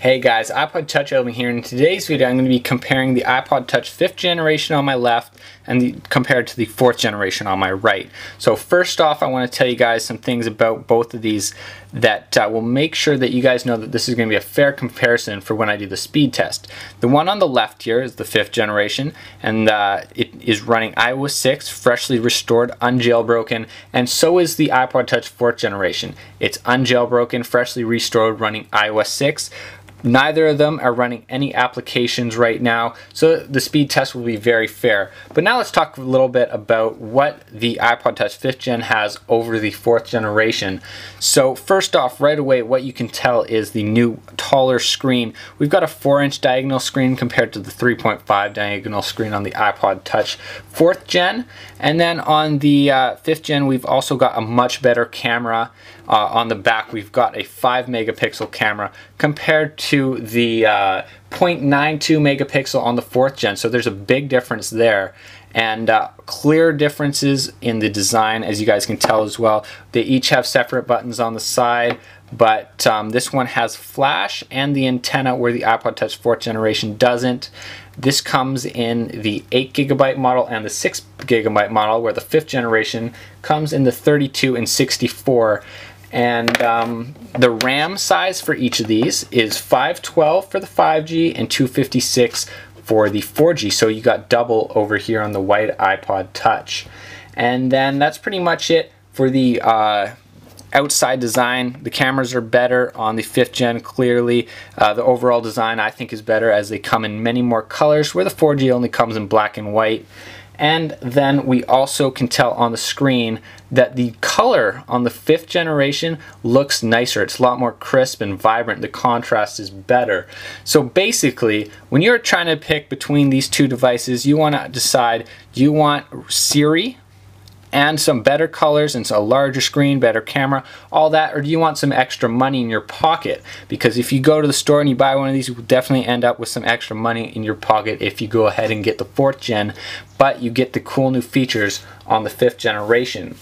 Hey guys, iPodTouchHelping here. In today's video I'm going to be comparing the iPod Touch 5th generation on my left and compared to the 4th generation on my right. So first off, I want to tell you guys some things about both of these that will make sure that you guys know that this is going to be a fair comparison for when I do the speed test. The one on the left here is the 5th generation, and it is running iOS 6, freshly restored, unjailbroken, and so is the iPod Touch 4th generation. It's unjailbroken, freshly restored, running iOS 6. Neither of them are running any applications right now, so the speed test will be very fair. But now let's talk a little bit about what the iPod Touch 5th Gen has over the 4th generation. So first off, right away, what you can tell is the new taller screen. We've got a 4-inch diagonal screen compared to the 3.5 diagonal screen on the iPod Touch 4th Gen. And then on the 5th Gen, we've also got a much better camera. On the back, we've got a 5 megapixel camera compared to the 0.92 megapixel on the 4th Gen. So there's a big difference there, and clear differences in the design, as you guys can tell as well. They each have separate buttons on the side, but this one has flash and the antenna where the iPod Touch 4th generation doesn't. This comes in the 8GB model and the 6GB model, where the 5th generation comes in the 32 and 64. And the RAM size for each of these is 512 for the 5G and 256 for the 4G. So you got double over here on the white iPod Touch. And then that's pretty much it for the outside design. The cameras are better on the 5th Gen, clearly. The overall design I think is better, as they come in many more colors, where the 4G only comes in black and white. And then we also can tell on the screen that the color on the 5th generation looks nicer. It's a lot more crisp and vibrant. The contrast is better. So basically, when you're trying to pick between these two devices, you want to decide, do you want Siri and some better colors and a larger screen, better camera, all that, or do you want some extra money in your pocket? Because if you go to the store and you buy one of these, you will definitely end up with some extra money in your pocket if you go ahead and get the 4th Gen, but you get the cool new features on the 5th generation.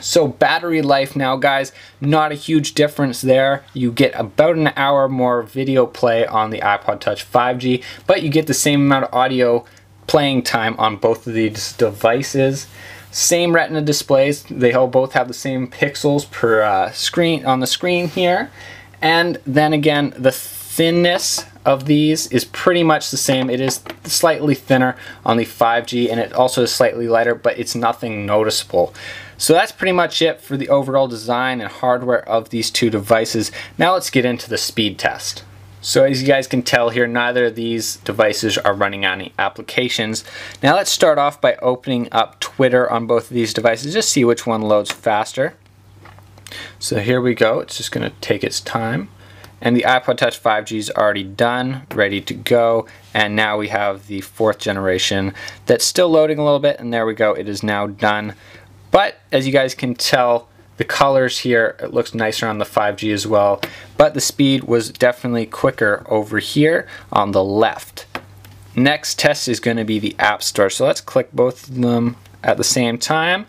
So battery life now, guys, not a huge difference there. You get about an hour more video play on the iPod Touch 5G, but you get the same amount of audio playing time on both of these devices. Same Retina displays. They all both have the same pixels per screen on the screen here. And then again, the thinness of these is pretty much the same. It is slightly thinner on the 5G, and it also is slightly lighter, but it's nothing noticeable. So that's pretty much it for the overall design and hardware of these two devices. Now let's get into the speed test. So as you guys can tell here, neither of these devices are running any applications. Now let's start off by opening up Twitter on both of these devices, just see which one loads faster. So here we go. It's just going to take its time. And the iPod Touch 5G is already done, ready to go. And now we have the 4th generation that's still loading a little bit, and there we go. It is now done. But as you guys can tell, the colors here, it looks nicer on the 5G as well, but the speed was definitely quicker over here on the left. Next test is going to be the App Store, so let's click both of them at the same time.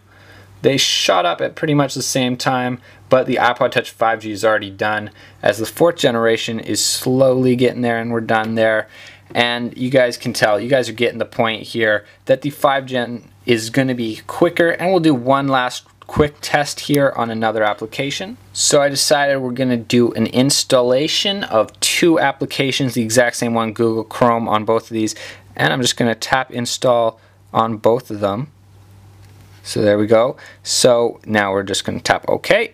They shot up at pretty much the same time, but the iPod Touch 5G is already done, as the 4th generation is slowly getting there, and we're done there. And you guys can tell, you guys are getting the point here, that the 5th Gen is going to be quicker, and we'll do one last quick test here on another application. So I decided we're going to do an installation of 2 applications, the exact same one, Google Chrome, on both of these, and I'm just going to tap install on both of them. So there we go. So now we're just going to tap OK,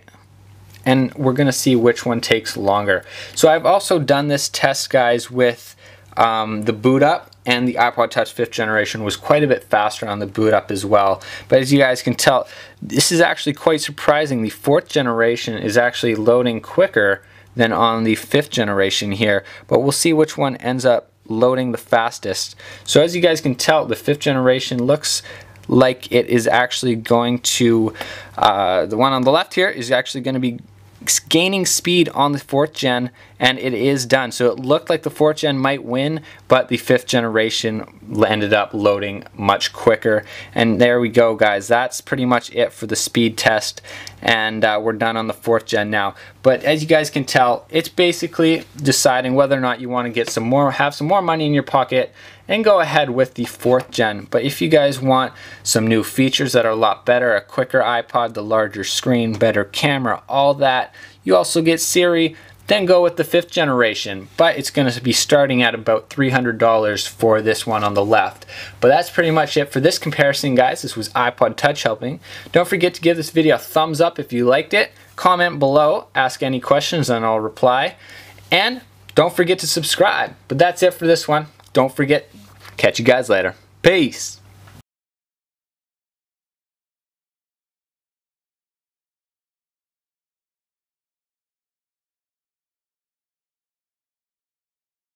and we're going to see which one takes longer. So I've also done this test, guys, with the boot up, and the iPod Touch 5th generation was quite a bit faster on the boot up as well. But as you guys can tell, this is actually quite surprising. The 4th generation is actually loading quicker than on the 5th generation here, but we'll see which one ends up loading the fastest. So as you guys can tell, the 5th generation looks like it is actually going to, the one on the left here is actually going to be gaining speed on the 4th Gen, and it is done. So it looked like the 4th gen might win, but the 5th generation ended up loading much quicker. And there we go, guys. That's pretty much it for the speed test, and we're done on the 4th gen now. But as you guys can tell, it's basically deciding whether or not you want to get some more, have some more money in your pocket, and go ahead with the 4th gen. But if you guys want some new features that are a lot better, a quicker iPod, the larger screen, better camera, all that, you also get Siri, then go with the 5th generation. But it's going to be starting at about $300 for this one on the left. But that's pretty much it for this comparison, guys. This was iPod Touch Helping. Don't forget to give this video a thumbs up if you liked it. Comment below, ask any questions, and I'll reply. And don't forget to subscribe. But that's it for this one. Don't forget, catch you guys later. Peace.